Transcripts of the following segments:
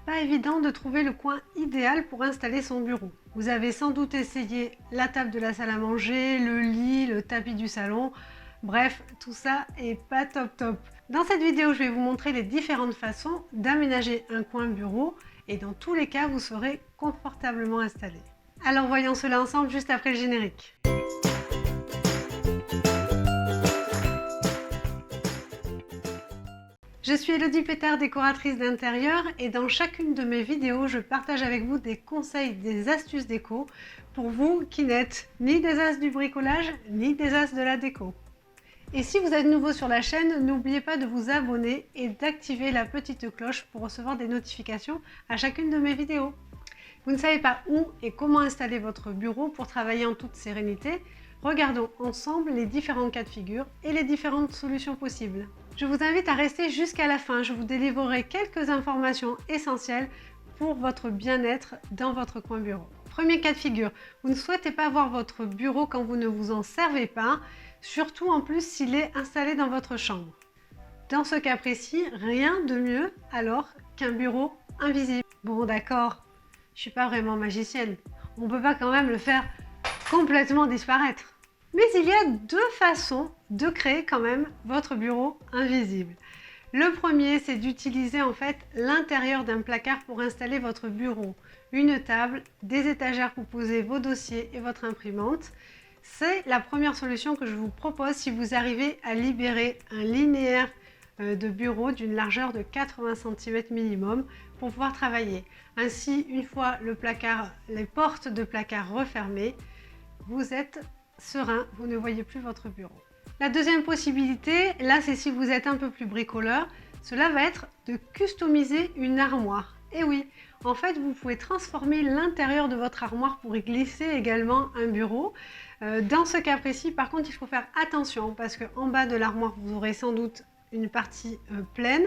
Pas évident de trouver le coin idéal pour installer son bureau. Vous avez sans doute essayé la table de la salle à manger, le lit, le tapis du salon. Bref, tout ça est pas top top. Dans cette vidéo, je vais vous montrer les différentes façons d'aménager un coin bureau et dans tous les cas, vous serez confortablement installé. Alors voyons cela ensemble juste après le générique. Je suis Elodie Pétard, décoratrice d'intérieur, et dans chacune de mes vidéos, je partage avec vous des conseils, des astuces déco pour vous qui n'êtes ni des as du bricolage, ni des as de la déco. Et si vous êtes nouveau sur la chaîne, n'oubliez pas de vous abonner et d'activer la petite cloche pour recevoir des notifications à chacune de mes vidéos. Vous ne savez pas où et comment installer votre bureau pour travailler en toute sérénité? Regardons ensemble les différents cas de figure et les différentes solutions possibles. Je vous invite à rester jusqu'à la fin, je vous délivrerai quelques informations essentielles pour votre bien-être dans votre coin bureau. Premier cas de figure, vous ne souhaitez pas voir votre bureau quand vous ne vous en servez pas, surtout en plus s'il est installé dans votre chambre. Dans ce cas précis, rien de mieux alors qu'un bureau invisible. Bon d'accord, je ne suis pas vraiment magicienne, on ne peut pas quand même le faire complètement disparaître. Mais il y a deux façons de créer quand même votre bureau invisible. Le premier, c'est d'utiliser en fait l'intérieur d'un placard pour installer votre bureau. Une table, des étagères pour poser vos dossiers et votre imprimante. C'est la première solution que je vous propose si vous arrivez à libérer un linéaire de bureau d'une largeur de 80 cm minimum pour pouvoir travailler. Ainsi, une fois le placard, les portes de placard refermées, vous êtes serein, vous ne voyez plus votre bureau. La deuxième possibilité, là c'est si vous êtes un peu plus bricoleur, cela va être de customiser une armoire. Et oui, en fait vous pouvez transformer l'intérieur de votre armoire pour y glisser également un bureau. Dans ce cas précis, par contre, il faut faire attention parce qu'en bas de l'armoire, vous aurez sans doute une partie pleine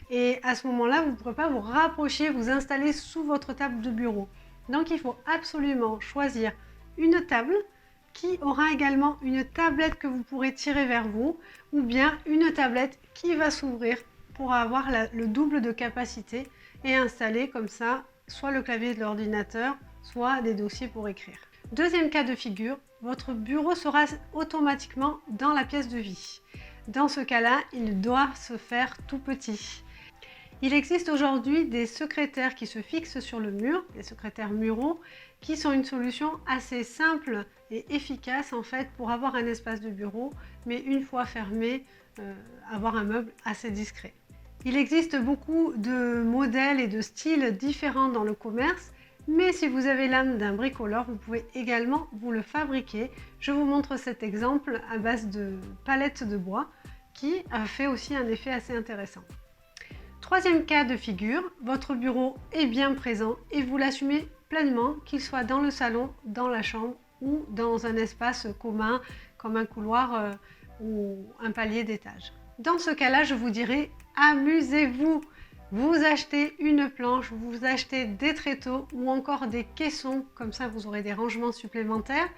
et à ce moment-là, vous ne pourrez pas vous rapprocher, vous installer sous votre table de bureau. Donc il faut absolument choisir une table qui aura également une tablette que vous pourrez tirer vers vous ou bien une tablette qui va s'ouvrir pour avoir le double de capacité et installer comme ça soit le clavier de l'ordinateur, soit des dossiers pour écrire. Deuxième cas de figure, votre bureau sera automatiquement dans la pièce de vie. Dans ce cas-là, il doit se faire tout petit. Il existe aujourd'hui des secrétaires qui se fixent sur le mur, des secrétaires muraux, qui sont une solution assez simple et efficace en fait pour avoir un espace de bureau, mais une fois fermé, avoir un meuble assez discret. Il existe beaucoup de modèles et de styles différents dans le commerce, mais si vous avez l'âme d'un bricoleur, vous pouvez également vous le fabriquer. Je vous montre cet exemple à base de palettes de bois qui fait aussi un effet assez intéressant. Troisième cas de figure, votre bureau est bien présent et vous l'assumez pleinement, qu'il soit dans le salon, dans la chambre ou dans un espace commun comme un couloir ou un palier d'étage. Dans ce cas-là, je vous dirais, amusez-vous. Vous achetez une planche, vous achetez des tréteaux ou encore des caissons, comme ça vous aurez des rangements supplémentaires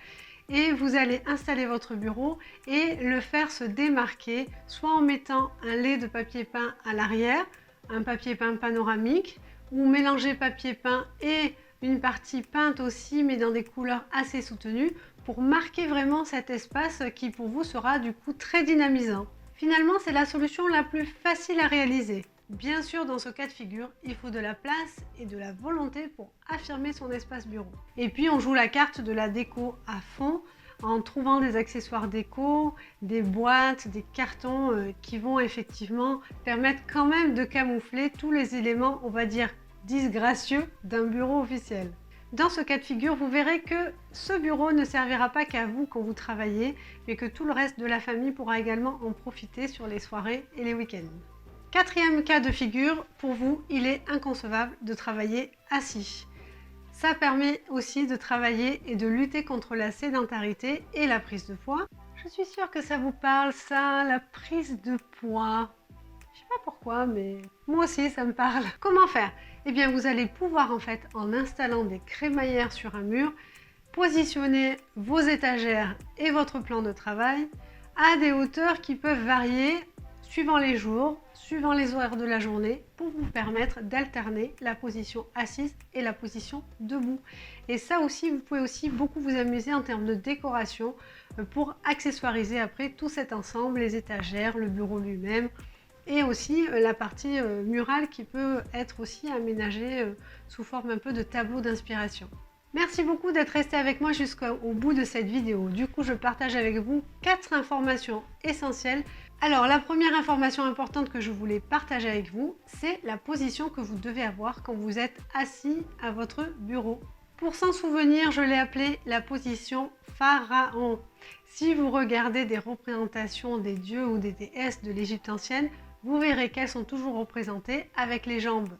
et vous allez installer votre bureau et le faire se démarquer, soit en mettant un lait de papier peint à l'arrière, un papier peint panoramique ou mélanger papier peint et une partie peinte aussi mais dans des couleurs assez soutenues pour marquer vraiment cet espace qui pour vous sera du coup très dynamisant. Finalement, c'est la solution la plus facile à réaliser. Bien sûr, dans ce cas de figure, il faut de la place et de la volonté pour affirmer son espace bureau. Et puis on joue la carte de la déco à fond en trouvant des accessoires déco, des boîtes, des cartons qui vont effectivement permettre quand même de camoufler tous les éléments, on va dire, disgracieux d'un bureau officiel. Dans ce cas de figure, vous verrez que ce bureau ne servira pas qu'à vous quand vous travaillez, mais que tout le reste de la famille pourra également en profiter sur les soirées et les week-ends. Quatrième cas de figure, pour vous, il est inconcevable de travailler assis. Ça permet aussi de travailler et de lutter contre la sédentarité et la prise de poids. Je suis sûre que ça vous parle, ça, la prise de poids. Je sais pas pourquoi, mais moi aussi ça me parle. Comment faire? Eh bien, vous allez pouvoir en fait, en installant des crémaillères sur un mur, positionner vos étagères et votre plan de travail à des hauteurs qui peuvent varier suivant les jours, suivant les horaires de la journée, pour vous permettre d'alterner la position assise et la position debout. Et ça aussi, vous pouvez aussi beaucoup vous amuser en termes de décoration pour accessoiriser après tout cet ensemble, les étagères, le bureau lui-même, et aussi la partie murale qui peut être aussi aménagée sous forme un peu de tableau d'inspiration. Merci beaucoup d'être resté avec moi jusqu'au bout de cette vidéo. Du coup, je partage avec vous 4 informations essentielles. Alors, la première information importante que je voulais partager avec vous, c'est la position que vous devez avoir quand vous êtes assis à votre bureau. Pour s'en souvenir, je l'ai appelée la position pharaon. Si vous regardez des représentations des dieux ou des déesses de l'Égypte ancienne, vous verrez qu'elles sont toujours représentées avec les jambes,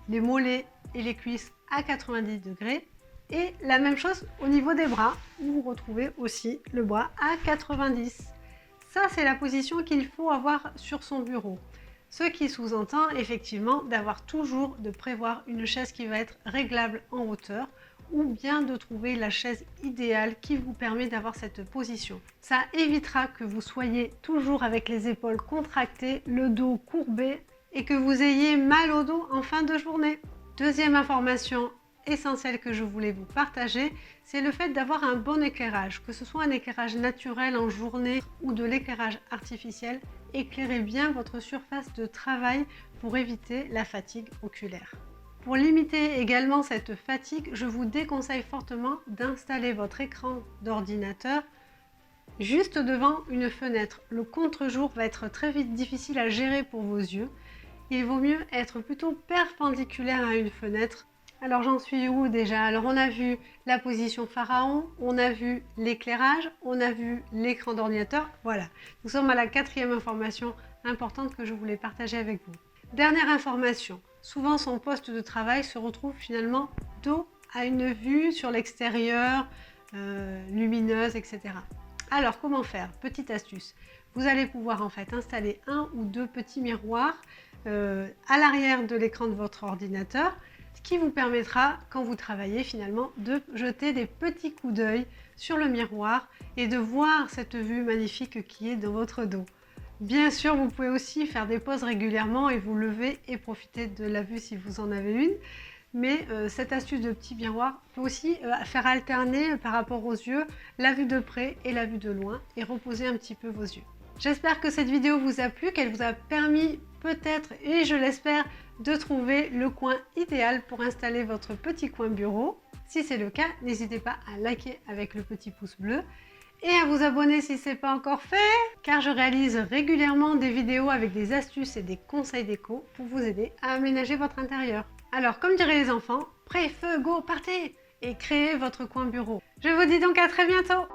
les mollets et les cuisses à 90 degrés. Et la même chose au niveau des bras, où vous retrouvez aussi le bras à 90. Ça, c'est la position qu'il faut avoir sur son bureau. Ce qui sous-entend effectivement de prévoir une chaise qui va être réglable en hauteur, ou bien de trouver la chaise idéale qui vous permet d'avoir cette position. Ça évitera que vous soyez toujours avec les épaules contractées, le dos courbé et que vous ayez mal au dos en fin de journée. Deuxième information essentiel que je voulais vous partager, c'est le fait d'avoir un bon éclairage, que ce soit un éclairage naturel en journée ou de l'éclairage artificiel. Éclairez bien votre surface de travail pour éviter la fatigue oculaire. Pour limiter également cette fatigue, je vous déconseille fortement d'installer votre écran d'ordinateur juste devant une fenêtre. Le contre-jour va être très vite difficile à gérer pour vos yeux. Il vaut mieux être plutôt perpendiculaire à une fenêtre. Alors j'en suis où déjà? Alors on a vu la position pharaon, on a vu l'éclairage, on a vu l'écran d'ordinateur. Voilà, nous sommes à la 4e information importante que je voulais partager avec vous. Dernière information, souvent son poste de travail se retrouve finalement dos à une vue sur l'extérieur, lumineuse, etc. Alors comment faire? Petite astuce, vous allez pouvoir en fait installer 1 ou 2 petits miroirs à l'arrière de l'écran de votre ordinateur, ce qui vous permettra, quand vous travaillez finalement, de jeter des petits coups d'œil sur le miroir et de voir cette vue magnifique qui est dans votre dos. Bien sûr, vous pouvez aussi faire des pauses régulièrement et vous lever et profiter de la vue si vous en avez une. Mais cette astuce de petit miroir peut aussi faire alterner par rapport aux yeux la vue de près et la vue de loin et reposer un petit peu vos yeux. J'espère que cette vidéo vous a plu, qu'elle vous a permis peut-être, et je l'espère, de trouver le coin idéal pour installer votre petit coin bureau. Si c'est le cas, n'hésitez pas à liker avec le petit pouce bleu et à vous abonner si ce n'est pas encore fait, car je réalise régulièrement des vidéos avec des astuces et des conseils déco pour vous aider à aménager votre intérieur. Alors, comme diraient les enfants, prêt, feu, go, partez et créez votre coin bureau. Je vous dis donc à très bientôt.